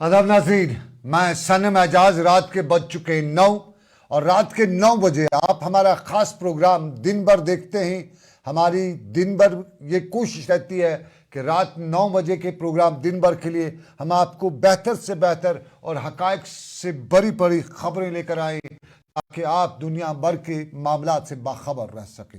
आदाब नाज़रीन, मैं सनम एजाज। रात के बज चुके 9 और रात के 9 बजे आप हमारा खास प्रोग्राम दिन भर देखते हैं। हमारी दिन भर ये कोशिश रहती है कि रात 9 बजे के प्रोग्राम दिन भर के लिए हम आपको बेहतर से बेहतर और हकायक से बड़ी बड़ी खबरें लेकर आए ताकि आप दुनिया भर के मामलात से बाखबर रह सके।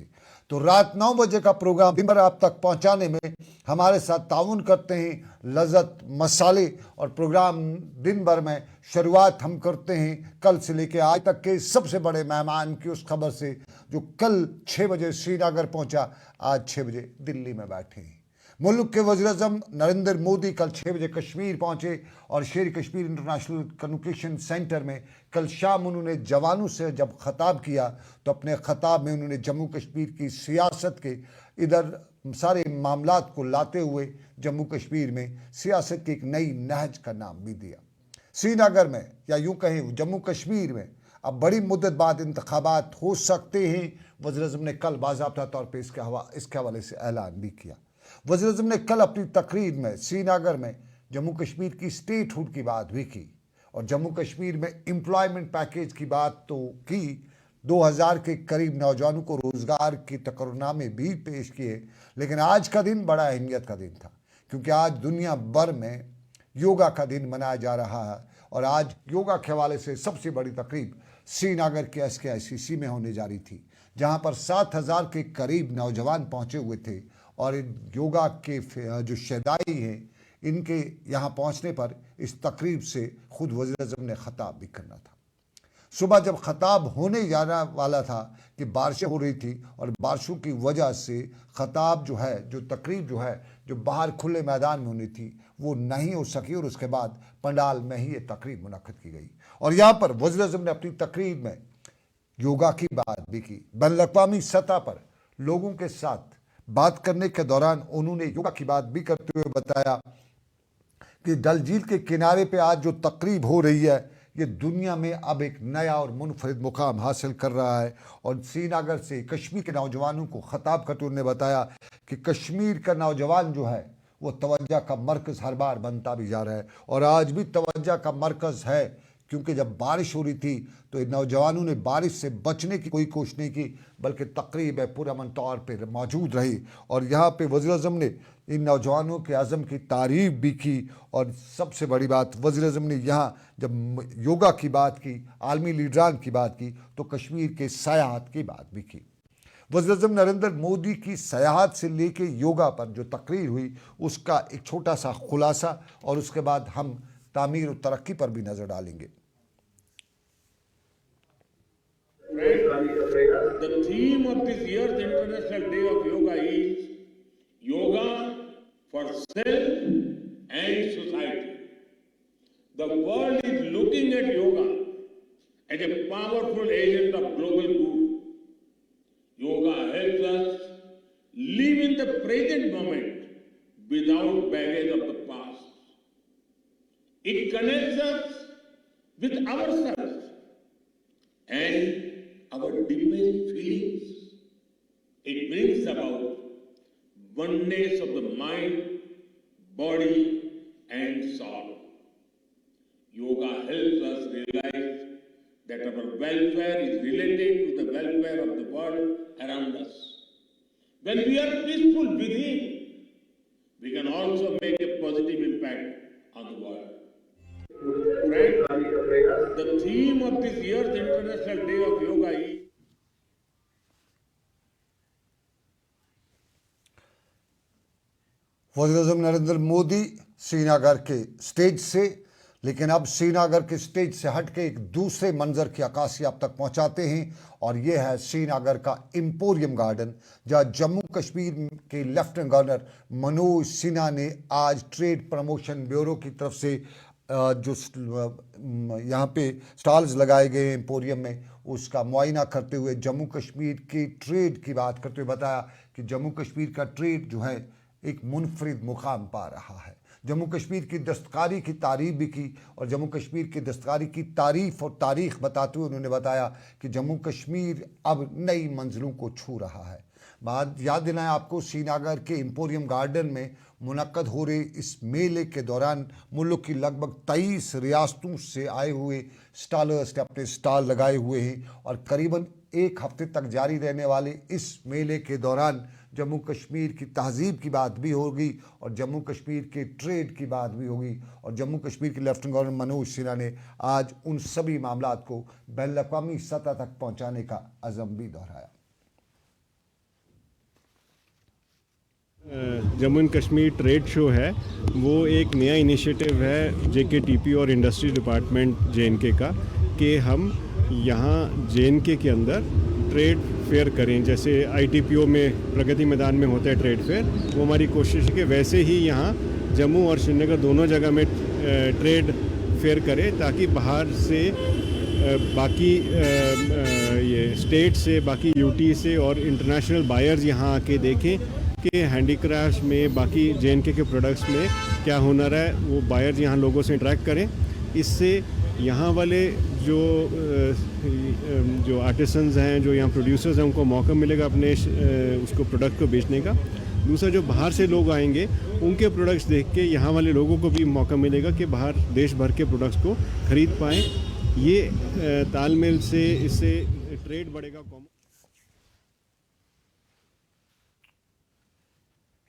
तो रात 9 बजे का प्रोग्राम दिन भर आप तक पहुंचाने में हमारे साथ ताउन करते हैं लज़्ज़त मसाले, और प्रोग्राम दिन भर में शुरुआत हम करते हैं कल से लेकर आज तक के सबसे बड़े मेहमान की उस खबर से जो कल 6 बजे श्रीनगर पहुंचा, आज 6 बजे दिल्ली में बैठे हैं। मुल्क के वज़ीर-ए-आज़म नरेंद्र मोदी कल 6 बजे कश्मीर पहुंचे और शेर कश्मीर इंटरनेशनल कम्युनिकेशन सेंटर में कल शाम उन्होंने जवानों से जब खताब किया तो अपने खताब में उन्होंने जम्मू कश्मीर की सियासत के इधर सारे मामलात को लाते हुए जम्मू कश्मीर में सियासत की एक नई नहज का नाम भी दिया। श्रीनगर में या यूँ कहें जम्मू कश्मीर में अब बड़ी मुद्दत बाद इंतखाबात हो सकते हैं। वज़ीर-ए-आज़म ने कल बाज़ाब्ता तौर पर इसके हवाले से ऐलान भी किया। वज़ीर-ए-आज़म ने कल अपनी तकरीर में श्रीनगर में जम्मू कश्मीर की स्टेटहुड की बात भी की और जम्मू कश्मीर में एम्प्लॉयमेंट पैकेज की बात तो की। 2000 के करीब नौजवानों को रोज़गार के तकर्रनामे भी पेश किए। लेकिन आज का दिन बड़ा अहमियत का दिन था क्योंकि आज दुनिया भर में योगा का दिन मनाया जा रहा है और आज योगा के हवाले से सबसे बड़ी तकरीब श्रीनगर के SKICC में होने जा रही थी, जहाँ पर 7000 के करीब नौजवान पहुँचे हुए थे। और इन योगा के जो शहदाई हैं इनके यहाँ पहुँचने पर इस तकरीब से खुद वज़ीर-ए-आज़म ने ख़ताब भी करना था। सुबह जब ख़ताब होने जाना वाला था कि बारिशें हो रही थी और बारिशों की वजह से ख़ताब जो है जो तकरीब जो बाहर खुले मैदान में होनी थी वो नहीं हो सकी और उसके बाद पंडाल में ही ये तकरीब मुनक़्क़द की गई। और यहाँ पर वज़ीर-ए-आज़म ने अपनी तकरीर में योगा की बात भी की। बैनुल-अक़वामी सतह पर लोगों के साथ बात करने के दौरान उन्होंने योगा की बात भी करते हुए बताया कि डल झील के किनारे पे आज जो तकरीब हो रही है ये दुनिया में अब एक नया और मुनफरिद मुकाम हासिल कर रहा है। और श्रीनगर से कश्मीर के नौजवानों को ख़ताब करते उन्होंने बताया कि कश्मीर का नौजवान जो है वो तवज्जो का मरकज़ हर बार बनता भी जा रहा है और आज भी तवज्जो का मरकज़ है, क्योंकि जब बारिश हो रही थी तो इन नौजवानों ने बारिश से बचने की कोई कोशिश नहीं की बल्कि तकरीब पुरअमन तौर पर मौजूद रही। और यहाँ पे वज़ीर-ए-आज़म ने इन नौजवानों के अज़म की तारीफ़ भी की। और सबसे बड़ी बात वज़ीर-ए-आज़म ने यहाँ जब योगा की बात की, आलमी लीडरान की बात की, तो कश्मीर के सयाहत की बात भी की। वज़ीर-ए-आज़म नरेंद्र मोदी की सयाहत से लेके योगा पर जो तकरीर हुई उसका एक छोटा सा खुलासा और उसके बाद हम तामीर और तरक्की पर भी नज़र डालेंगे। The theme of this year's International Day of Yoga is Yoga for Self and Society. The world is looking at yoga as a powerful agent of global good. Yoga helps us live in the present moment without baggage of the past. It connects us with ourselves and our deepest feelings. It brings about oneness of the mind, body, and soul. Yoga helps us realize that our welfare is related to the welfare of the world around us. When we are peaceful within, we can also make a positive impact on the world. Friends, the theme of this year's International Day of Yoga is वज़ीर-ए-आज़म नरेंद्र मोदी श्रीनगर के stage से, लेकिन अब श्रीनगर के stage से हट के एक दूसरे मंजर की अक्कासी आप तक पहुंचाते हैं और ये है श्रीनगर का एम्पोरियम गार्डन, जहां जम्मू कश्मीर के लेफ्टिनेंट गवर्नर मनोज सिन्हा ने आज ट्रेड प्रमोशन ब्यूरो की तरफ से जो यहाँ पे स्टॉल्स लगाए गए एम्पोरियम में उसका मुआयना करते हुए जम्मू कश्मीर के ट्रेड की बात करते हुए बताया कि जम्मू कश्मीर का ट्रेड जो है एक मुनफरिद मुकाम पा रहा है। जम्मू कश्मीर की दस्तकारी की तारीफ़ भी की और जम्मू कश्मीर की दस्तकारी की तारीफ़ और तारीख़ बताते हुए उन्होंने बताया कि जम्मू कश्मीर अब नई मंजिलों को छू रहा है। बाद याद दिलाएं आपको, श्रीनगर के एम्पोरियम गार्डन में मुनक्कद हो रहे इस मेले के दौरान मुल्क की लगभग 23 रियासतों से आए हुए स्टॉलर्स ने अपने स्टॉल लगाए हुए हैं और करीबन एक हफ्ते तक जारी रहने वाले इस मेले के दौरान जम्मू कश्मीर की तहजीब की बात भी होगी और जम्मू कश्मीर के ट्रेड की बात भी होगी। और जम्मू कश्मीर के लेफ्टिनेंट गवर्नर मनोज सिन्हा ने आज उन सभी मामलात को बैनुल-अक़वामी सतह तक पहुंचाने का अज़म भी दोहराया। Jammu and Kashmir trade show है वो एक नया इनिशिएटिव है JKTP और इंडस्ट्री डिपार्टमेंट JNK का कि हम यहाँ JNK के अंदर ट्रेड फेयर करें। जैसे ITPO में प्रगति मैदान में होता है ट्रेड फेयर, वो हमारी कोशिश है कि वैसे ही यहाँ जम्मू और श्रीनगर दोनों जगह में ट्रेड फेयर करें ताकि बाहर से बाकी ये स्टेट से, बाकी UT से और इंटरनेशनल बायर्स यहाँ आके देखें कि हैंडीक्राफ्ट में, बाकी JNK के प्रोडक्ट्स में क्या हुनर है, वो बायर्स यहाँ लोगों से इंटरेक्ट करें। इससे यहाँ वाले जो आर्टिसंस हैं, जो यहाँ प्रोड्यूसर्स हैं, उनको मौका मिलेगा अपने उसको प्रोडक्ट को बेचने का। दूसरा, जो बाहर से लोग आएंगे उनके प्रोडक्ट्स देख के यहाँ वाले लोगों को भी मौका मिलेगा कि बाहर देश भर के प्रोडक्ट्स को ख़रीद पाएँ। ये तालमेल से इससे ट्रेड बढ़ेगा।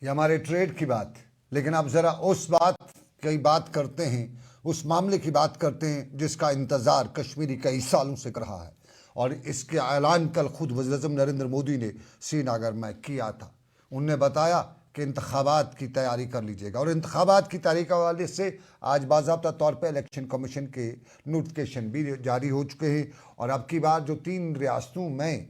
ये हमारे ट्रेड की बात, लेकिन अब ज़रा उस बात की बात करते हैं, उस मामले की बात करते हैं जिसका इंतज़ार कश्मीरी कई सालों से कर रहा है और इसके ऐलान कल खुद वज़ीर-ए-आज़म नरेंद्र मोदी ने श्रीनगर में किया था। उन्होंने बताया कि इंतखाबात की तैयारी कर लीजिएगा और इंतखाबात की तैयारी के हवाले से आज बाज़ाब्ता तौर पर इलेक्शन कमीशन के नोटिफिकेशन भी जारी हो चुके हैं और अब की बार जो 3 रियासतों में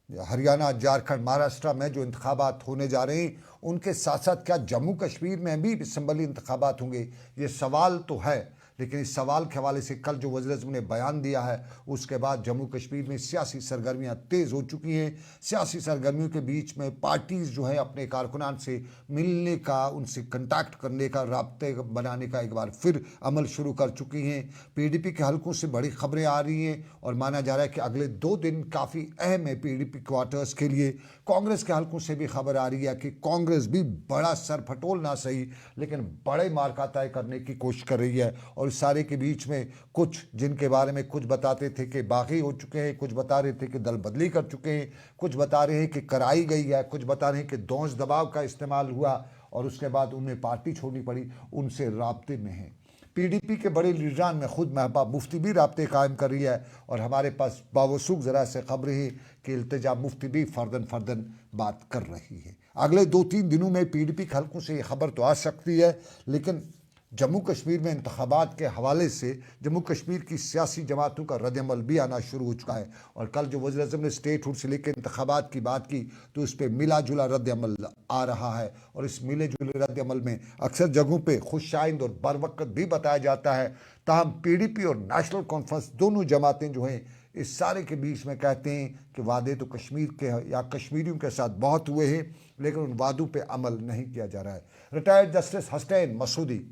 हरियाणा, झारखंड, महाराष्ट्र में जो इंतखाबात होने जा रहे हैं, उनके साथ साथ क्या जम्मू कश्मीर में भी असम्बली इंतखाबात होंगे, ये सवाल तो है। लेकिन इस सवाल के हवाले से कल जो वज़ीर-ए-आज़म ने बयान दिया है, उसके बाद जम्मू कश्मीर में सियासी सरगर्मियाँ तेज़ हो चुकी हैं। सियासी सरगर्मियों के बीच में पार्टीज़ जो हैं अपने कारकुनान से मिलने का, उनसे कंटैक्ट करने का, राब्ते बनाने का एक बार फिर अमल शुरू कर चुकी हैं। PDP के हलकों से बड़ी खबरें आ रही हैं और माना जा रहा है कि अगले 2 दिन काफ़ी अहम है PDP क्वार्टर्स के लिए। कांग्रेस के हलकों से भी खबर आ रही है कि कांग्रेस भी बड़ा सर फटोल ना सही, लेकिन बड़े मार्का तय करने की कोशिश कर रही है। और इस सारे के बीच में कुछ जिनके बारे में कुछ बताते थे कि बागी हो चुके हैं, कुछ बता रहे थे कि दल बदली कर चुके हैं, कुछ बता रहे हैं कि कराई गई है, कुछ बता रहे हैं कि दौंस दबाव का इस्तेमाल हुआ और उसके बाद उन्हें पार्टी छोड़नी पड़ी, उनसे राब्ते में हैं। PDP के बड़े लीडरान में खुद महबूबा मुफ्ती भी राब्ते कायम कर रही है और हमारे पास बावसूख ज़रा से खबरें हैं कि इल्तिजा मुफ्ती भी फर्दन बात कर रही है। अगले 2-3 दिनों में PDP के हलकों से ये खबर तो आ सकती है, लेकिन जम्मू कश्मीर में इंतखाबात के हवाले से जम्मू कश्मीर की सियासी जमातों का रद्द-ए-अमल भी आना शुरू हो चुका है। और कल जो वज़ीर-ए-आज़म ने स्टेटहुड से लेकर इंतखाबात की बात की तो उस पर मिला जुला रद्द-ए-अमल आ रहा है और इस मिले जुले रद्द-ए-अमल में अक्सर जगहों पे खुशाइंद और बरवक़्त भी बताया जाता है। ताहम PDP और नेशनल कॉन्फ्रेंस दोनों जमातें जो हैं इस सारे के बीच में कहते हैं कि वादे तो कश्मीर के या कश्मीरियों के साथ बहुत हुए हैं, लेकिन उन वादों पर अमल नहीं किया जा रहा है। रिटायर्ड जस्टिस हसनैन मसूदी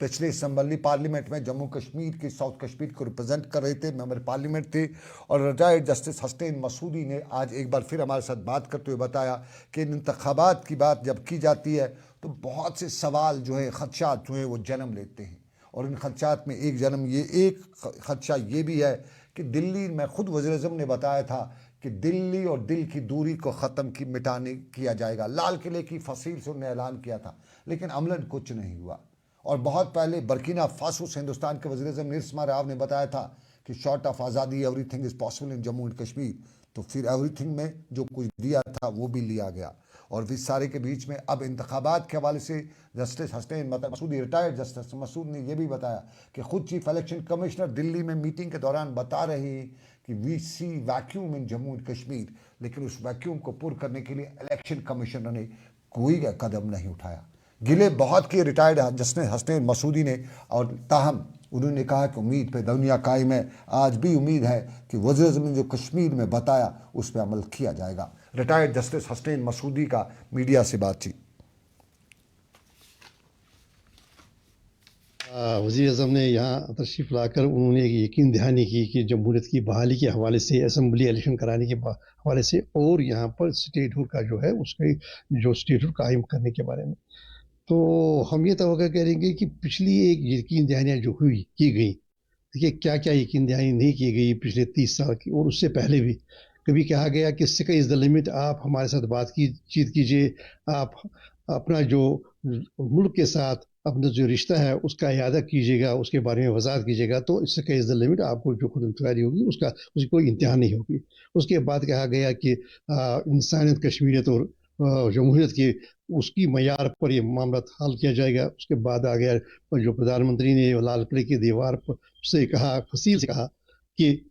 पिछले असम्बली पार्लियामेंट में जम्मू कश्मीर के साउथ कश्मीर को रिप्रेजेंट कर रहे थे, मेंबर पार्लियामेंट थे और रिटायर्ड जस्टिस हसनैन मसूदी ने आज एक बार फिर हमारे साथ बात करते हुए बताया कि इन इंतखाबात की बात जब की जाती है तो बहुत से सवाल जो है, ख़दशात जो है वो जन्म लेते हैं और इन ख़दशात में एक ख़दशा ये भी है कि दिल्ली में खुद वज़ीर-ए-आज़म ने बताया था कि दिल्ली और दिल की दूरी को ख़त्म किया जाएगा। लाल किले की फसील से उन्होंने ऐलान किया था, लेकिन अमलन कुछ नहीं हुआ। और बहुत पहले बर्किना फासो से हिंदुस्तान के वज़ीर-ए-आज़म निरस्मा राव ने बताया था कि शॉर्ट ऑफ आज़ादी everything is possible in Jammu and Kashmir. तो फिर एवरीथिंग में जो कुछ दिया था वो भी लिया गया और इस सारे के बीच में अब इंतखाबात के हवाले से justice Hasnain Masoodi, retired justice Masood ने यह भी बताया कि खुद चीफ इलेक्शन कमिश्नर दिल्ली में मीटिंग के दौरान बता रहे हैं कि we see vacuum in Jammu and Kashmir, लेकिन उस वैक्यूम को पूरा करने के लिए इलेक्शन कमिश्नर ने कोई कदम नहीं उठाया। गिले बहुत किए रिटायर्ड जस्टिस हसनैन मसूदी ने और ताहम उन्होंने कहा कि उम्मीद पे दुनिया कायम है। आज भी उम्मीद है कि वज़ीर-ए-आज़म ने जो कश्मीर में बताया उस पर अमल किया जाएगा। रिटायर्ड जस्टिस हसनैन मसूदी का मीडिया से बातचीत। वज़ीर अज़म ने यहाँ तशरीफ़ लाकर उन्होंने एक यकीन दहानी की कि जमहूरियत की बहाली के हवाले से, असम्बली इलेक्शन कराने के हवाले से और यहाँ पर स्टेटहुड का जो है उसके जो स्टेटहुड कायम करने के बारे में। तो हम ये तवक्को करेंगे कि पिछली एक यकीन दहानियाँ जो हुई की गई, देखिए क्या क्या यकीन दहानी नहीं की गई पिछले 30 साल की और उससे पहले भी। कभी कहा गया कि स्काई इज़ द लिमिट, आप हमारे साथ बातचीत कीजिए, आप अपना जो मुल्क के साथ अपना जो रिश्ता है उसका इयादा कीजिएगा, उसके बारे में वजाहत कीजिएगा, तो स्काई इज़ द लिमिट, आपको जो खुद मुख्तारी होगी उसकी कोई इंतहा नहीं होगी। उसके बाद कहा गया कि इंसानियत, कश्मीरियत और जमहूरियत की उसकी मयार पर ये मामला हल किया जाएगा। उसके बाद आ गया जो प्रधानमंत्री ने लाल किले की दीवार पर से कहा, फसील से कहा कि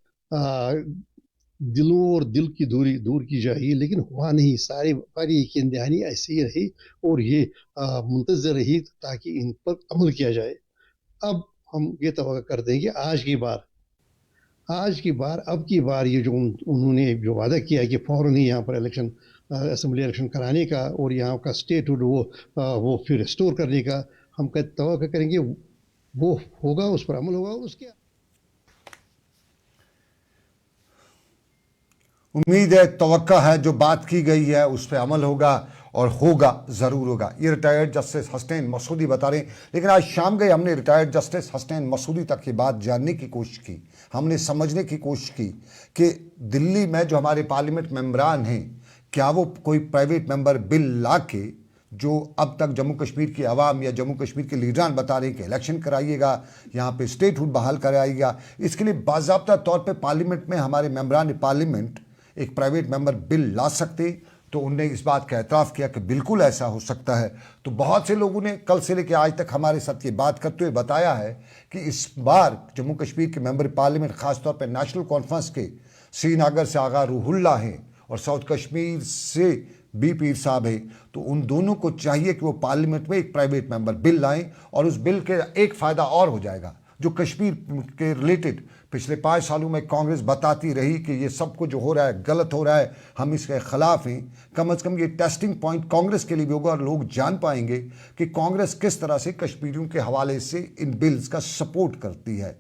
दिलों और दिल की दूरी दूर की जाएगी, लेकिन हुआ नहीं। सारी यकीन दहानी ऐसे ही रही और ये मुंतज़र रही ताकि इन पर अमल किया जाए। अब हम ये तवक्को करते हैं कि अब की बार ये जो उन्होंने जो वादा किया कि फ़ौरन ही यहाँ पर इलेक्शन, असम्बली इलेक्शन कराने का और यहाँ का स्टेटहुड वो फिर रिस्टोर करने का हम तवक्को करेंगे, वो होगा, उस पर अमल होगा। उसके उम्मीद है, तवक्का है, जो बात की गई है उस पर अमल होगा और होगा, ज़रूर होगा। ये रिटायर्ड जस्टिस हसनैन मसूदी बता रहे हैं। लेकिन आज शाम गए हमने रिटायर्ड जस्टिस हसनैन मसूदी तक ये बात जानने की कोशिश की, हमने समझने की कोशिश की कि दिल्ली में जो हमारे पार्लियामेंट मेंबरान हैं, क्या वो कोई प्राइवेट मेंबर बिल ला के, जो अब तक जम्मू कश्मीर की आवाम या जम्मू कश्मीर के लीडरान बता रहे हैं कि इलेक्शन कराइएगा, यहाँ पे स्टेटहुड बहाल कराइएगा, इसके लिए बाज़ाब्ता तौर पे पार्लियामेंट में हमारे मेंबरान पार्लियामेंट एक प्राइवेट मेंबर बिल ला सकते, तो उनने इस बात का एतराफ़ किया कि बिल्कुल ऐसा हो सकता है। तो बहुत से लोगों ने कल से लेकर आज तक हमारे साथ ये बात करते हुए बताया है कि इस बार जम्मू कश्मीर के मेंबर पार्लियामेंट, ख़ासतौर पर नेशनल कॉन्फ्रेंस के श्रीनगर से आगा रूहुल्ला हैं और साउथ कश्मीर से बी पीर साहब है, तो उन दोनों को चाहिए कि वो पार्लियामेंट में एक प्राइवेट मेंबर बिल लाएं। और उस बिल के एक फ़ायदा और हो जाएगा, जो कश्मीर के रिलेटेड पिछले 5 सालों में कांग्रेस बताती रही कि ये सब कुछ जो हो रहा है गलत हो रहा है, हम इसके ख़िलाफ़ हैं। कम से कम ये टेस्टिंग पॉइंट कांग्रेस के लिए भी होगा और लोग जान पाएंगे कि कांग्रेस किस तरह से कश्मीरियों के हवाले से इन बिल्स का सपोर्ट करती है।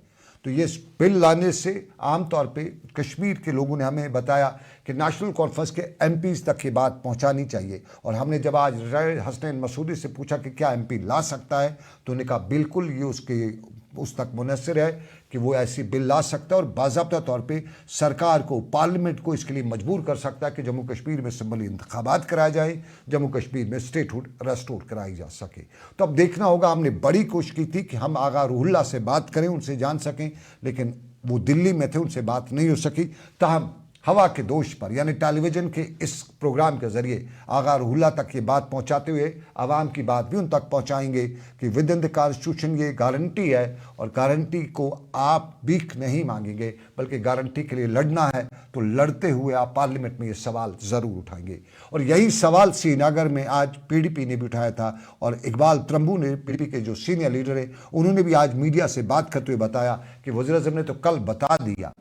तो ये बिल लाने से आमतौर पे कश्मीर के लोगों ने हमें बताया कि नेशनल कॉन्फ्रेंस के एमपीज़ तक ये बात पहुंचानी चाहिए। और हमने जब आज हसनैन मसूदी से पूछा कि क्या एमपी ला सकता है, तो उन्होंने कहा बिल्कुल ये उस तक मुनस्सिर है कि वो ऐसी बिल ला सकता है और बाज़ाब्ता तौर पे सरकार को, पार्लियामेंट को इसके लिए मजबूर कर सकता है कि जम्मू कश्मीर में सिंबल इंतखाबात कराए जाए, जम्मू कश्मीर में स्टेटहुड रेस्टोर कराई जा सके। तो अब देखना होगा। हमने बड़ी कोशिश की थी कि हम आगा रूहुल्ला से बात करें, उनसे जान सकें, लेकिन वो दिल्ली में थे, उनसे बात नहीं हो सकी। ताहम हवा के दोष पर, यानी टेलीविज़न के इस प्रोग्राम के ज़रिए आगा रूहुल्ला तक ये बात पहुंचाते हुए आवाम की बात भी उन तक पहुंचाएंगे कि विद इन द कॉन्स्टिट्यूशन ये गारंटी है और गारंटी को आप भीख नहीं मांगेंगे, बल्कि गारंटी के लिए लड़ना है तो लड़ते हुए आप पार्लियामेंट में ये सवाल ज़रूर उठाएंगे। और यही सवाल श्रीनगर में आज पीडीपी ने भी उठाया था और इकबाल त्रंबू ने, पीडीपी के जो सीनियर लीडर है, उन्होंने भी आज मीडिया से बात करते हुए बताया कि वज़ीर आज़म ने तो कल बता दिया,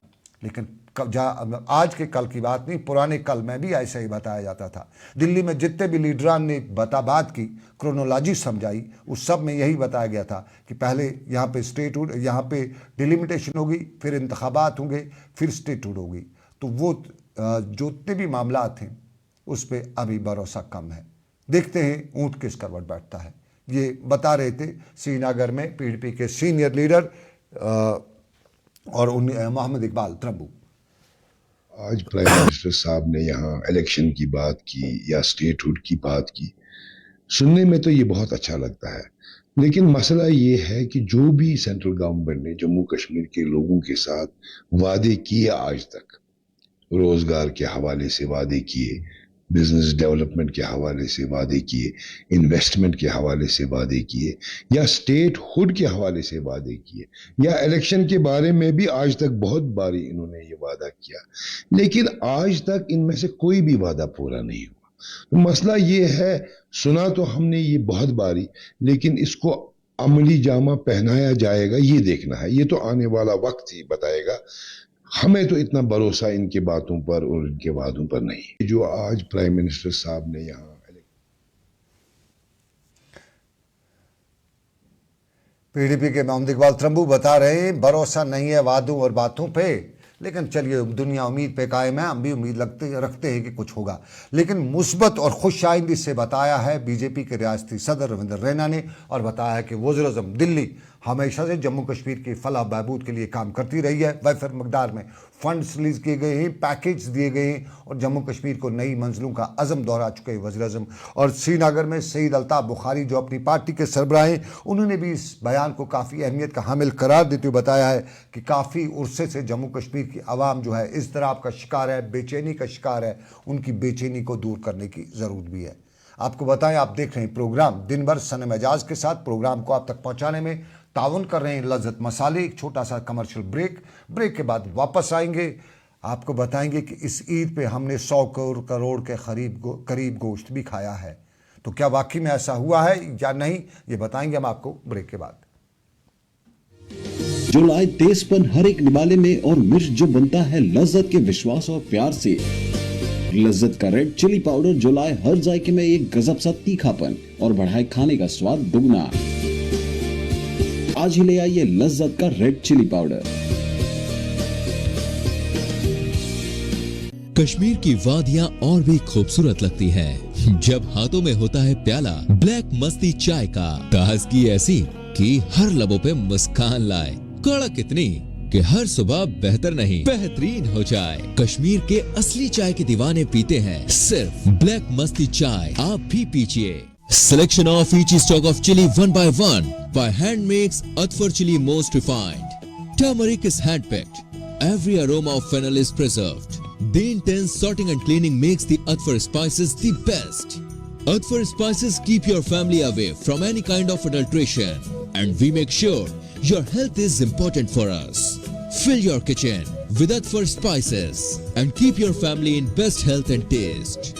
लेकिन आज के कल की बात नहीं, पुराने कल में भी ऐसा ही बताया जाता था। दिल्ली में जितने भी लीडरान ने बात की, क्रोनोलॉजी समझाई, उस सब में यही बताया गया था कि पहले यहाँ पे स्टेटहुड, यहाँ पे डिलिमिटेशन होगी, फिर इंतखाबात होंगे, फिर स्टेटहुड होगी। तो वो जो जितने भी मामला थे उस पर अभी भरोसा कम है। देखते हैं ऊँट किस करवट बैठता है। ये बता रहे थे श्रीनगर में पीडीपी के सीनियर लीडर और मोहम्मद इकबाल त्रंबू। आज प्राइम मिनिस्टर साहब ने यहाँ इलेक्शन की बात की या स्टेटहुड की बात की, सुनने में तो ये बहुत अच्छा लगता है, लेकिन मसला ये है कि जो भी सेंट्रल गवर्नमेंट ने जम्मू कश्मीर के लोगों के साथ वादे किए आज तक, रोजगार के हवाले से वादे किए, बिजनेस डेवलपमेंट के हवाले से वादे किए, इन्वेस्टमेंट के हवाले से वादे किए, या स्टेटहुड के हवाले से वादे किए, या इलेक्शन के बारे में भी आज तक बहुत बारी इन्होंने ये वादा किया, लेकिन आज तक इनमें से कोई भी वादा पूरा नहीं हुआ। तो मसला ये है, सुना तो हमने ये बहुत बारी, लेकिन इसको अमली जामा पहनाया जाएगा ये देखना है। ये तो आने वाला वक्त ही बताएगा। हमें तो इतना भरोसा इनके बातों पर और इनके वादों पर नहीं। जो आज प्राइम मिनिस्टर साहब ने यहाँ पीडीपी के मोहम्मद इकबाल त्रंबू बता रहे हैं भरोसा नहीं है वादों और बातों पे, लेकिन चलिए दुनिया उम्मीद पे कायम है, हम भी उम्मीद रखते हैं कि कुछ होगा। लेकिन मुस्बत और खुश आइंदी से बताया है बीजेपी के रियासती सदर रविंद्र रैना ने, और बताया है कि वज़ीर-ए-आज़म दिल्ली हमेशा से जम्मू कश्मीर की फलाह बहबूद के लिए काम करती रही है। वफर मकदार में फंड्स रिलीज़ किए गए हैं, पैकेज दिए गए हैं और जम्मू कश्मीर को नई मंजिलों का अज़म दोहरा चुके हैं वज़ीर-ए-आज़म। और श्रीनगर में सईद अल्ताफ़ बुखारी जो अपनी पार्टी के सरबराह हैं, उन्होंने भी इस बयान को काफ़ी अहमियत का हामिल करार देते हुए बताया है कि काफ़ी उर्से से जम्मू कश्मीर की आवाम जो है इज़्तिराब का शिकार है, बेचैनी का शिकार है, उनकी बेचैनी को दूर करने की ज़रूरत भी है। आपको बताएं, आप देख रहे हैं प्रोग्राम दिन भर सनम एजाज के साथ। प्रोग्राम को आप तक पहुंचाने में ताउन कर रहे हैं लज्जत मसाले। एक छोटा सा कमर्शियल ब्रेक के बाद वापस आएंगे। आपको बताएंगे कि इस ईद पे हमने 100 करोड़ के करीब गोश्त भी खाया है। तो क्या वाकई में ऐसा हुआ है या नहीं, ये बताएंगे हम आपको ब्रेक के बाद। जो लाए तेजपन हर एक निवाले में और मिर्च जो बनता है लज्जत के विश्वास और प्यार से। लज्जत का रेड चिली पाउडर जो लाए हर जायके में एक गजब सा तीखापन और बढ़ाए खाने का स्वाद दुगना। आज ही ले आइए लज्जत का रेड चिली पाउडर। कश्मीर की वादियां और भी खूबसूरत लगती हैं जब हाथों में होता है प्याला ब्लैक मस्ती चाय का। ताजगी ऐसी कि हर लबों पे मुस्कान लाए, कड़क इतनी कि हर सुबह बेहतर नहीं बेहतरीन हो जाए। कश्मीर के असली चाय के दीवाने पीते हैं सिर्फ ब्लैक मस्ती चाय, आप भी पीजिए। Selection of each stock of chili one by hand makes Atfar chili most refined. Turmeric is hand-picked. Every aroma of fennel is preserved. The intense sorting and cleaning makes the Atfar spices the best. Atfar spices keep your family away from any kind of adulteration. And we make sure your health is important for us. Fill your kitchen with Atfar spices and keep your family in best health and taste.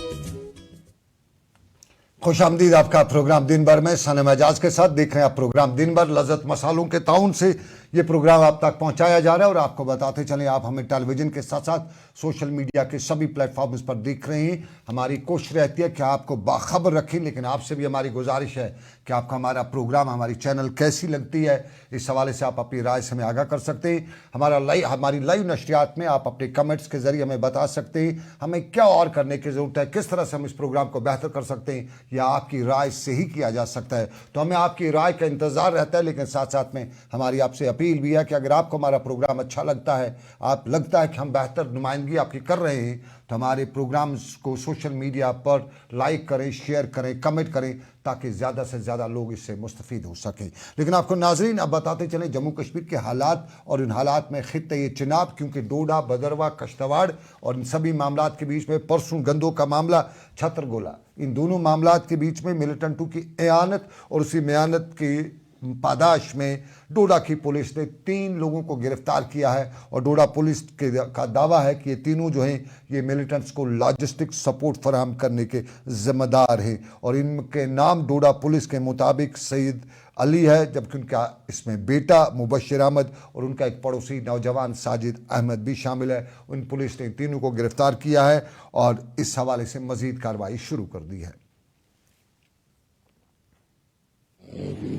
खुश आमदीद आपका programme दिन भर में सनम एजाज के साथ देख रहे हैं आप प्रोग्राम दिन भर। लज्जत मसालों के ताउन से ये प्रोग्राम आप तक पहुंचाया जा रहा है और आपको बताते चलें आप हमें टेलीविज़न के साथ साथ सोशल मीडिया के सभी प्लेटफॉर्म्स पर देख रहे हैं। हमारी कोशिश रहती है कि आपको बाखबर रखें, लेकिन आपसे भी हमारी गुजारिश है कि आपको हमारा प्रोग्राम, हमारी चैनल कैसी लगती है, इस हवाले से आप अपनी राय से हमें आगाह कर सकते हैं। हमारी लाइव नशरियात में आप अपने कमेंट्स के जरिए हमें बता सकते हैं हमें क्या और करने की ज़रूरत है, किस तरह से हम इस प्रोग्राम को बेहतर कर सकते हैं, या आपकी राय से ही किया जा सकता है। तो हमें आपकी राय का इंतज़ार रहता है, लेकिन साथ साथ में हमारी आपसे अपील भी है कि अगर आपको हमारा प्रोग्राम अच्छा लगता है, आप लगता है कि हम बेहतर नुमाइंदगी आपकी कर रहे हैं, तो हमारे प्रोग्राम्स को सोशल मीडिया पर लाइक करें, शेयर करें, कमेंट करें, ताकि ज़्यादा से ज़्यादा लोग इससे मुस्तफ़ीद हो सकें। लेकिन आपको नाज़रीन अब बताते चलें जम्मू कश्मीर के हालात, और इन हालात में खित्ते ये चिनाब, क्योंकि डोडा, भदरवा, कश्तवाड़ और इन सभी मामलात के बीच में परसों गंदों का मामला, छतरगोला, इन दोनों मामलात के बीच में मिलिटेंटों की एआनत और उसी मेयानत की पादाश में डोडा की पुलिस ने 3 लोगों को गिरफ्तार किया है। और डोडा पुलिस का दावा है कि ये तीनों जो हैं ये मिलिटेंट्स को लॉजिस्टिक सपोर्ट फराहम करने के ज़िम्मेदार हैं, और इनके नाम डोडा पुलिस के मुताबिक सईद अली है, जबकि उनका इसमें बेटा मुबशिर अहमद और उनका एक पड़ोसी नौजवान साजिद अहमद भी शामिल है। उन पुलिस ने इन तीनों को गिरफ्तार किया है और इस हवाले से मज़ीद कार्रवाई शुरू कर दी है।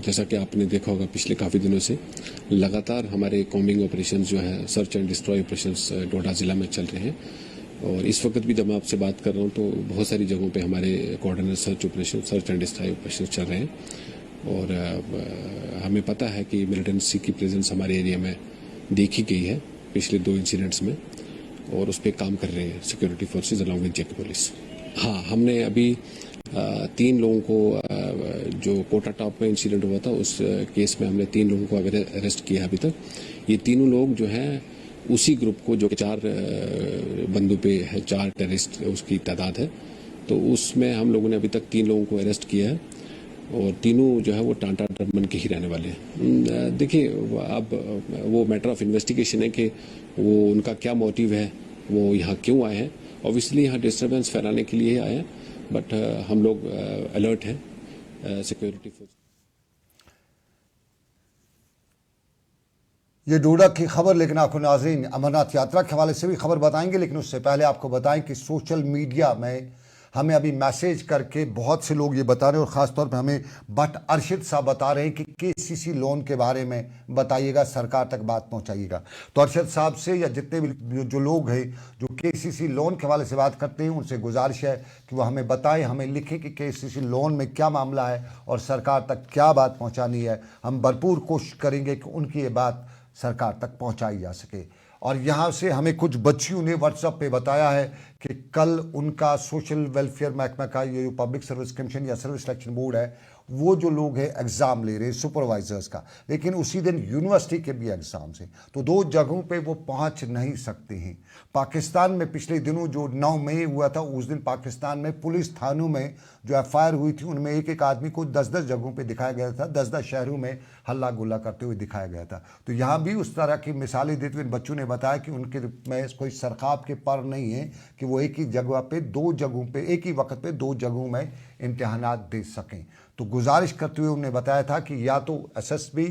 जैसा कि आपने देखा होगा पिछले काफ़ी दिनों से लगातार हमारे कॉम्बिंग ऑपरेशंस जो है, सर्च एंड डिस्ट्रॉय ऑपरेशंस डोडा ज़िला में चल रहे हैं। और इस वक्त भी जब मैं आपसे बात कर रहा हूँ तो बहुत सारी जगहों पे हमारे coordinate search operation, search and destroy operation चल रहे हैं। और हमें पता है कि मिलिटेंसी की प्रेजेंस हमारे एरिया में देखी गई है पिछले 2 इंसिडेंट्स में, और उस पर काम कर रहे हैं security forces along with JK police. हाँ, हमने अभी 3 लोगों को, जो कोटा टॉप में इंसिडेंट हुआ था उस केस में हमने 3 लोगों को अरेस्ट किया अभी तक। ये तीनों लोग जो हैं उसी ग्रुप को, जो कि 4 बंदों पे है, 4 टेररिस्ट उसकी तादाद है, तो उसमें हम लोगों ने अभी तक 3 लोगों को अरेस्ट किया है और तीनों जो है वो टांटा टर्मन के ही रहने वाले हैं। देखिए, अब वो मैटर ऑफ इन्वेस्टिगेशन है कि वो उनका क्या मोटिव है, वो यहाँ क्यों आए हैं। ऑब्वियसली यहाँ डिस्टर्बेंस फैलाने के लिए आए हैं, बट हम लोग अलर्ट हैं सिक्योरिटी फोर्स। ये डोडा की खबर, लेकिन आपको नाज़रीन अमरनाथ यात्रा के हवाले से भी खबर बताएंगे, लेकिन उससे पहले आपको बताएं कि सोशल मीडिया में हमें अभी मैसेज करके बहुत से लोग ये बता रहे हैं, और ख़ास तौर पे हमें भट्ट अर्शिद साहब बता रहे हैं कि केसीसी लोन के बारे में बताइएगा, सरकार तक बात पहुंचाइएगा। तो अर्शिद साहब से या जितने भी जो लोग हैं जो केसीसी लोन के हवाले से बात करते हैं, उनसे गुजारिश है कि वो हमें बताएं, हमें लिखें कि केसीसी लोन में क्या मामला है और सरकार तक क्या बात पहुँचानी है। हम भरपूर कोशिश करेंगे कि उनकी ये बात सरकार तक पहुँचाई जा सके। और यहाँ से हमें कुछ बच्चियों ने व्हाट्सएप पे बताया है कि कल उनका सोशल वेलफेयर महकमा का ये जो पब्लिक सर्विस कमीशन या सर्विस सिलेक्शन बोर्ड है, वो जो लोग हैं एग्ज़ाम ले रहे हैं सुपरवाइजर्स का, लेकिन उसी दिन यूनिवर्सिटी के भी एग्ज़ाम्स हैं, तो 2 जगहों पे वो पहुंच नहीं सकते हैं। पाकिस्तान में पिछले दिनों जो 9 मई हुआ था, उस दिन पाकिस्तान में पुलिस थानों में जो एफआईआर हुई थी, उनमें एक एक आदमी को 10-10 जगहों पे दिखाया गया था, 10-10 शहरों में हल्ला गुल्ला करते हुए दिखाया गया था। तो यहाँ भी उस तरह की मिसालें देते हुए बच्चों ने बताया कि उनके में कोई सरखाब के पर नहीं है कि वो एक ही जगह पे 2 जगहों पे एक ही वक्त पे 2 जगहों में इम्तिहानात दे सकें। तो गुजारिश करते हुए उन्होंने बताया था कि या तो एसएसबी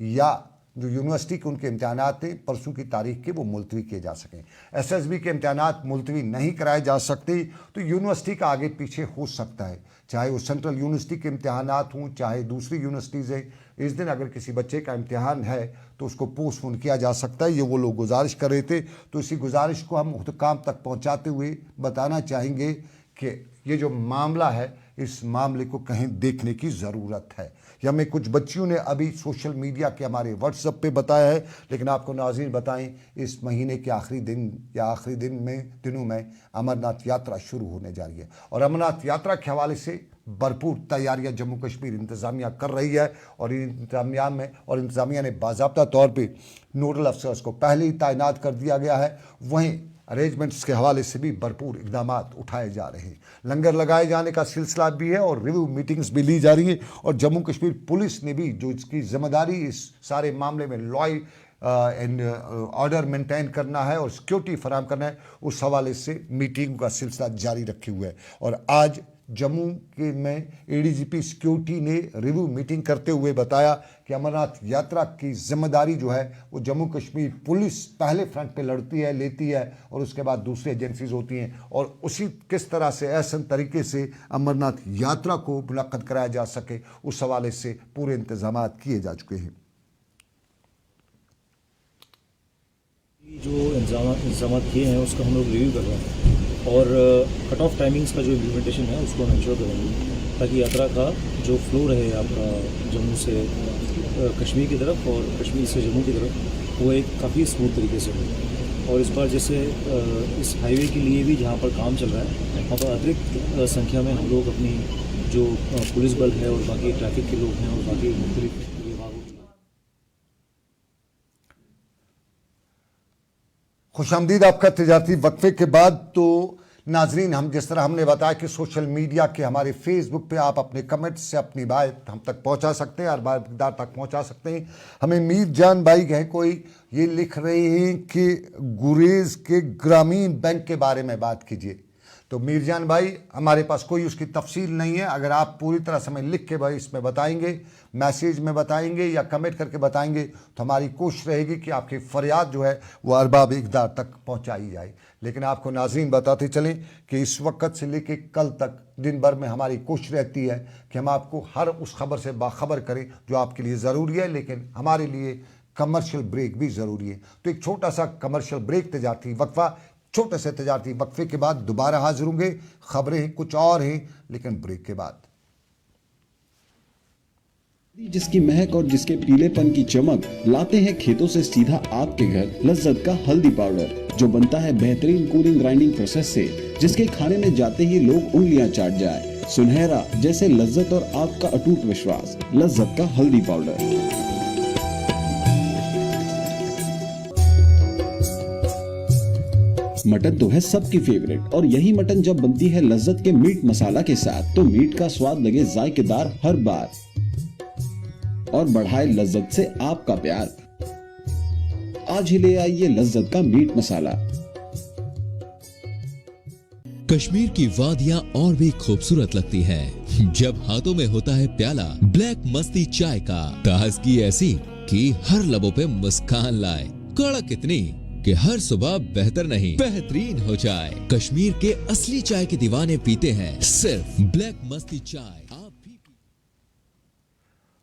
या जो यूनिवर्सिटी के उनके इम्तिहानात थे परसों की तारीख के, वो मुलतवी किए जा सकें। एसएसबी के इम्तिहानात मुलतवी नहीं कराए जा सकते तो यूनिवर्सिटी का आगे पीछे हो सकता है, चाहे वो सेंट्रल यूनिवर्सिटी के इम्तिहानात हों चाहे दूसरी यूनिवर्सिटीज़ हैं। इस दिन अगर किसी बच्चे का इम्तिहान है तो उसको पोस्टपोन किया जा सकता है, ये वो लोग गुजारिश कर रहे थे। तो इसी गुजारिश को हम हुक्काम तक पहुँचाते हुए बताना चाहेंगे कि ये जो मामला है, इस मामले को कहीं देखने की ज़रूरत है। या हमें कुछ बच्चियों ने अभी सोशल मीडिया के हमारे व्हाट्सएप पे बताया है, लेकिन आपको नाज़रीन बताएं, इस महीने के आखिरी दिन या आखिरी दिनों में अमरनाथ यात्रा शुरू होने जा रही है, और अमरनाथ यात्रा के हवाले से भरपूर तैयारियां जम्मू कश्मीर इंतज़ामिया कर रही है। और इंतज़ामिया ने बाज़ाब्ता तौर पर नोडल अफसर्स को पहले ही तैनात कर दिया गया है। वहीं अरेंजमेंट्स के हवाले से भी भरपूर इकदाम उठाए जा रहे हैं। लंगर लगाए जाने का सिलसिला भी है और रिव्यू मीटिंग्स भी ली जा रही है। और जम्मू कश्मीर पुलिस ने भी जो इसकी जिम्मेदारी इस सारे मामले में लॉ एंड ऑर्डर मेंटेन करना है और सिक्योरिटी फराहम करना है, उस हवाले से मीटिंग का सिलसिला जारी रखे हुए है। और आज जम्मू के में एडीजीपी सिक्योरिटी ने रिव्यू मीटिंग करते हुए बताया कि अमरनाथ यात्रा की जिम्मेदारी जो है वो जम्मू कश्मीर पुलिस पहले फ्रंट पे लड़ती है, लेती है, और उसके बाद दूसरी एजेंसीज होती हैं, और उसी किस तरह से ऐसा तरीके से अमरनाथ यात्रा को मुनक्कद कराया जा सके, उस हवाले से पूरे इंतजाम किए जा चुके हैं। जो इंतजाम किए हैं उसका हम लोग रिव्यू कर रहे हैं और कट ऑफ टाइमिंग्स का जो इम्प्लीमेंटेशन है उसको हम इंश्योर करेंगे ताकि यात्रा का जो फ्लो रहे आपका जम्मू से कश्मीर की तरफ और कश्मीर से जम्मू की तरफ, वो एक काफ़ी स्मूथ तरीके से हो। और इस बार जैसे इस हाईवे के लिए भी जहाँ पर काम चल रहा है, वहाँ पर अतिरिक्त संख्या में हम लोग अपनी जो पुलिस बल है और बाकी ट्रैफिक के लोग हैं और बाकी मुख्तलिफ खुशामदीद आपका तजारती वक्फे के बाद। तो नाजरीन, हम जिस तरह हमने बताया कि सोशल मीडिया के हमारे फेसबुक पे आप अपने कमेंट्स से अपनी बात हम तक पहुंचा सकते हैं और बारदार तक पहुंचा सकते हैं। हमें मीर जान भाई हैं कोई ये लिख रहे हैं कि गुरेज के ग्रामीण बैंक के बारे में बात कीजिए। तो मीरजान भाई, हमारे पास कोई उसकी तफसील नहीं है। अगर आप पूरी तरह से हमें लिख के भाई इसमें बताएंगे, मैसेज में बताएंगे या कमेंट करके बताएंगे, तो हमारी कोशिश रहेगी कि आपकी फरियाद जो है वो अरबाब इक़दार तक पहुंचाई जाए। लेकिन आपको नाज़रीन बताते चलें कि इस वक्त से लेकर कल तक दिन भर में हमारी कोशिश रहती है कि हम आपको हर उस खबर से बाखबर करें जो आपके लिए ज़रूरी है, लेकिन हमारे लिए कमर्शियल ब्रेक भी ज़रूरी है। तो एक छोटा सा कमर्शियल ब्रेक, तजारती वक्फा, छोटे से तजारती वक्फे के बाद दोबारा हाजिर होंगे। खबरें कुछ और हैं, लेकिन ब्रेक के बाद। जिसकी महक और जिसके पीलेपन की चमक लाते हैं खेतों से सीधा आपके घर लज्जत का हल्दी पाउडर, जो बनता है बेहतरीन कूलिंग ग्राइंडिंग प्रोसेस से, जिसके खाने में जाते ही लोग उंगलियां चाट जाए। सुनहरा जैसे लज्जत और आपका अटूट विश्वास, लज्जत का हल्दी पाउडर। मटन तो है सबकी फेवरेट, और यही मटन जब बनती है लज्जत के मीट मसाला के साथ, तो मीट का स्वाद लगे जायकेदार हर बार और बढ़ाए लज्जत से आपका प्यार। आज ही ले आइए लज्जत का मीट मसाला। कश्मीर की वादियां और भी खूबसूरत लगती हैं जब हाथों में होता है प्याला ब्लैक मस्ती चाय का। ताजगी ऐसी कि हर लबों पे मुस्कान लाए, कड़क इतनी कि हर सुबह बेहतर नहीं बेहतरीन हो जाए। कश्मीर के असली चाय के दीवाने पीते हैं सिर्फ ब्लैक मस्ती चाय। आप भी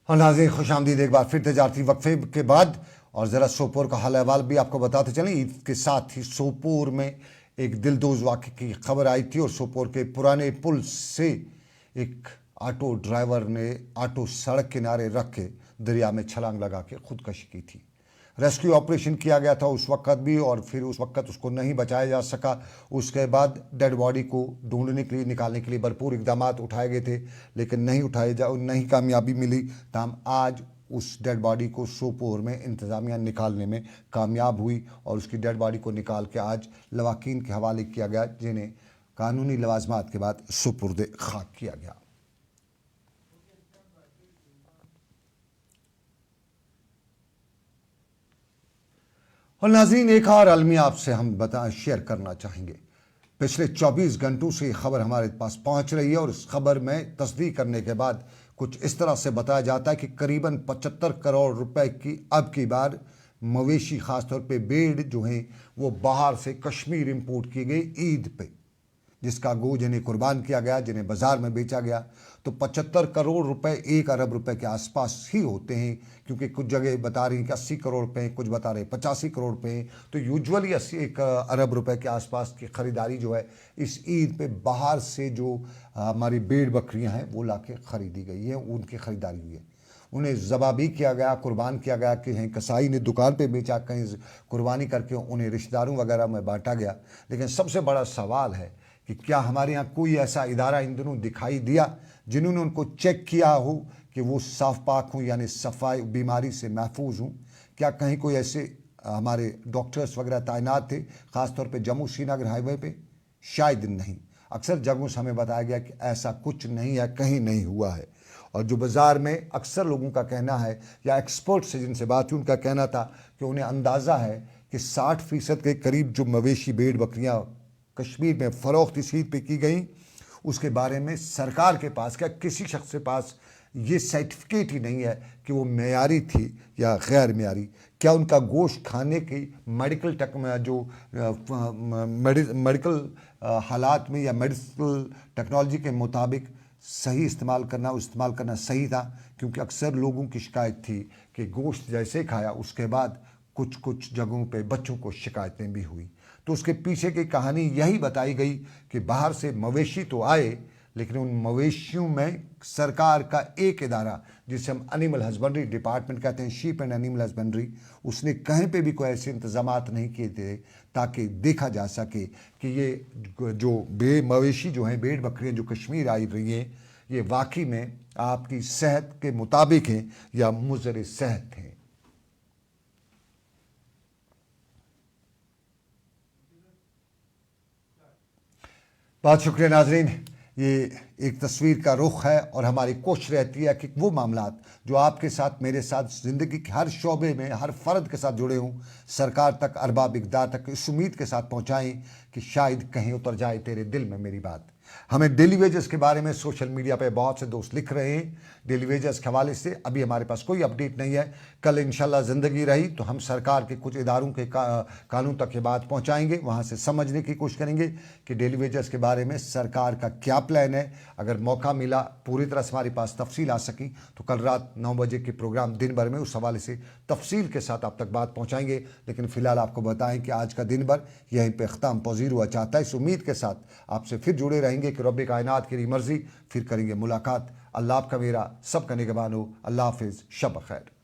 और नाज़रीन खुशामदीद एक बार फिर तजारती वक्फे के बाद, और ज़रा सोपोर का हाल अहवाल भी आपको बताते चलें। ईद के साथ ही सोपोर में एक दिलदोज वाक़े की खबर आई थी और सोपोर के पुराने पुल से एक ऑटो ड्राइवर ने ऑटो सड़क किनारे रख के दरिया में छलांग लगा के खुदकशी की थी। रेस्क्यू ऑपरेशन किया गया था उस वक्त भी, और फिर उस वक्त उसको नहीं बचाया जा सका। उसके बाद डेड बॉडी को ढूंढने के लिए, निकालने के लिए भरपूर इकदाम उठाए गए थे, लेकिन नहीं कामयाबी मिली। ताहम आज उस डेड बॉडी को सोपोर में इंतज़ामिया निकालने में कामयाब हुई और उसकी डेड बॉडी को निकाल के आज लवाकीन के हवाले किया गया, जिन्हें कानूनी लवाजमात के बाद सुपुर्द खाक किया गया। और नाज़रीन एक और अलमी आपसे हम शेयर करना चाहेंगे। पिछले 24 घंटों से ये खबर हमारे पास पहुंच रही है और इस खबर में तस्दीक करने के बाद कुछ इस तरह से बताया जाता है कि करीबन 75 करोड़ रुपए की अब की बार मवेशी, ख़ासतौर पे भेड़ जो हैं वो बाहर से कश्मीर इंपोर्ट की गई ईद पे, जिसका गो जिन्हें कुर्बान किया गया, जिन्हें बाज़ार में बेचा गया। तो 75 करोड़ रुपए 1 अरब रुपए के आसपास ही होते हैं, क्योंकि कुछ जगह बता रही हैं कि 80 करोड़ रुपए, कुछ बता रहे हैं 85 करोड़ रुपए। तो यूजुअली 1 अरब रुपए के आसपास की ख़रीदारी जो है इस ईद पे बाहर से जो हमारी भेड़ बकरियां हैं वो ला के ख़रीदी गई है, उनकी ख़रीदारी हुई है। उन्हें ज़बा भी किया गया, कुर्बान किया गया, कि कहीं कसाई ने दुकान पे बेचा, कहीं कुर्बानी करके उन्हें रिश्तेदारों वगैरह में बांटा गया। लेकिन सबसे बड़ा सवाल है कि क्या हमारे यहाँ कोई ऐसा इदारा इन दिनों दिखाई दिया जिन्होंने उनको चेक किया हो कि वो साफ पाक हों, यानी सफाई बीमारी से महफूज हों? क्या कहीं कोई ऐसे हमारे डॉक्टर्स वगैरह तैनात थे, ख़ासतौर पे जम्मू श्रीनगर हाईवे पे? शायद नहीं। अक्सर जगहों से हमें बताया गया कि ऐसा कुछ नहीं है, कहीं नहीं हुआ है। और जो बाज़ार में अक्सर लोगों का कहना है, या एक्सपर्ट से जिनसे बात हुई उनका कहना था कि उन्हें अंदाज़ा है कि 60% के करीब जो मवेशी, भेड़ बकरियाँ कश्मीर में फ़रोख्त इस ईद पे की गई, उसके बारे में सरकार के पास, क्या किसी शख्स के पास ये सर्टिफिकेट ही नहीं है कि वो मेयारी थी या गैर मेयारी। क्या उनका गोश्त खाने की मेडिकल हालात में या मेडिकल टेक्नोलॉजी के मुताबिक सही इस्तेमाल करना सही था? क्योंकि अक्सर लोगों की शिकायत थी कि गोश्त जैसे खाया उसके बाद कुछ जगहों पे बच्चों को शिकायतें भी हुई। तो उसके पीछे की कहानी यही बताई गई कि बाहर से मवेशी तो आए, लेकिन उन मवेशियों में सरकार का एक इदारा, जिसे हम एनिमल हस्बेंड्री डिपार्टमेंट कहते हैं, शीप एंड एनिमल हस्बेंड्री, उसने कहीं पे भी कोई ऐसे इंतजामात नहीं किए थे ताकि देखा जा सके कि ये जो मवेशी जो हैं, भेड़ बकरियाँ जो कश्मीर आई रही हैं, ये वाकई में आपकी सेहत के मुताबिक हैं या मुज़र सेहत हैं। बहुत शुक्रिया नाजरीन। ये एक तस्वीर का रुख है और हमारी कोशिश रहती है कि वो मामलात जो आपके साथ, मेरे साथ, ज़िंदगी के हर शोबे में हर फ़र्द के साथ जुड़े हों, सरकार तक, अरबाब इक़दार तक इस उम्मीद के साथ पहुँचाएँ कि शायद कहीं उतर जाए तेरे दिल में मेरी बात। हमें डेली वेजेस के बारे में सोशल मीडिया पे बहुत से दोस्त लिख रहे हैं। डेली वेजेस के हवाले से अभी हमारे पास कोई अपडेट नहीं है। कल इंशाल्लाह ज़िंदगी रही तो हम सरकार के कुछ इदारों के कानून तक ये बात पहुंचाएंगे, वहां से समझने की कोशिश करेंगे कि डेली वेजेस के बारे में सरकार का क्या प्लान है। अगर मौका मिला, पूरी तरह से हमारे पास तफसील आ सकी तो कल रात 9 बजे के प्रोग्राम दिन भर में उस हवाले से तफसील के साथ आप तक बात पहुँचाएँगे। लेकिन फ़िलहाल आपको बताएँ कि आज का दिन भर यहीं पर ख़त्म पज़ीर हुआ चाहता है। इस उम्मीद के साथ आपसे फिर जुड़े रहेंगे कि रब्बे कायनात की मर्ज़ी, फिर करेंगे मुलाकात। अल्लाह आपका मेरा सबका निगहबान हो। अल्लाह हाफ़िज़, शब खैर।